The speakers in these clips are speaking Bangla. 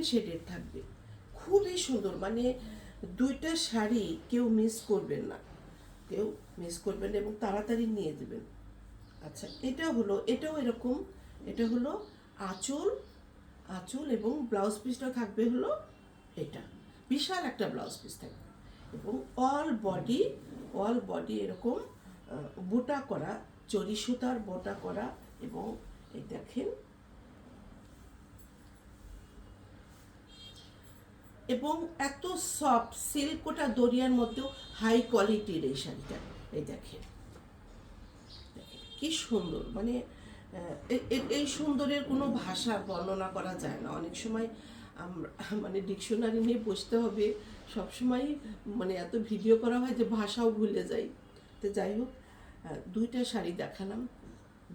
শেডের থাকবে, খুবই সুন্দর। মানে দুইটা শাড়ি কেউ মিস করবেন না, কেউ মিস করবেন না, এবং তাড়াতাড়ি নিয়ে দেবেন। আচ্ছা, এটাও এরকম। এটা হলো আঁচল, আঁচল এবং ব্লাউজ পিসটা থাকবে হলো এটা, বিশাল একটা ব্লাউজ পিস থাকবে, এবং অল বডি এরকম বোটা করা, জরি সুতার বোটা করা। এবং এই দেখেন, এবং এত সফট সিল্ক, ওটা দরিয়ার মধ্যেও হাই কোয়ালিটির এই শাড়িটা। এই দেখেন, কি সুন্দর। মানে এই সুন্দরের কোনো ভাষা বর্ণনা করা যায় না। অনেক সময় আমরা মানে ডিকশনারি নিয়ে বসতে হবে সবসময়, মানে এত ভিডিও করা হয় যে ভাষাও ভুলে যাই। তো যাই হোক, দুইটা শাড়ি দেখালাম,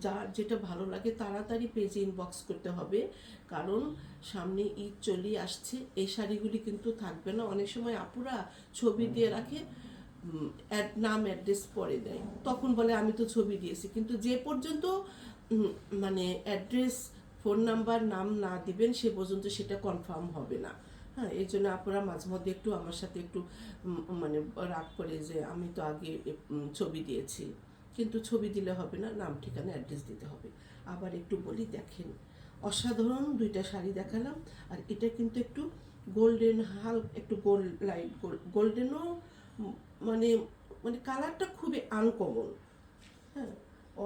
যার যেটা ভালো লাগে তাড়াতাড়ি পেজে ইনবক্স করতে হবে, কারণ সামনে ঈদ চলে আসছে। এই শাড়িগুলি কিন্তু থাকবে না। অনেক সময় আপুরা ছবি দিয়ে রাখে, নাম অ্যাড্রেস পরে দেয়, তখন বলে আমি তো ছবি দিয়েছি, কিন্তু যে পর্যন্ত মানে অ্যাড্রেস, ফোন নাম্বার, নাম না দিবেন সে পর্যন্ত সেটা কনফার্ম হবে না। হ্যাঁ, এই জন্য আপনারা মাঝে মধ্যে একটু আমার সাথে একটু মানে রাগ করে যে আমি তো আগে ছবি দিয়েছি, কিন্তু ছবি দিলে হবে না, নাম ঠিকানা অ্যাড্রেস দিতে হবে। আবার একটু বলি, দেখেন অসাধারণ দুইটা শাড়ি দেখালাম, আর এটা কিন্তু একটু গোল্ডেন, একটু গোল্ড, লাইট গোল্ডেনও, মানে মানে কালারটা খুবই আনকমন। হ্যাঁ,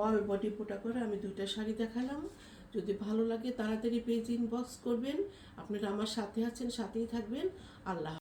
অল বডি পোটা করে আমি দুইটা শাড়ি দেখালাম। যদি ভালো লাগে তাড়াতাড়ি পেজ ইনবক্স করবেন। আপনারা আমার সাথে আছেন, সাথেই থাকবেন। আল্লাহ।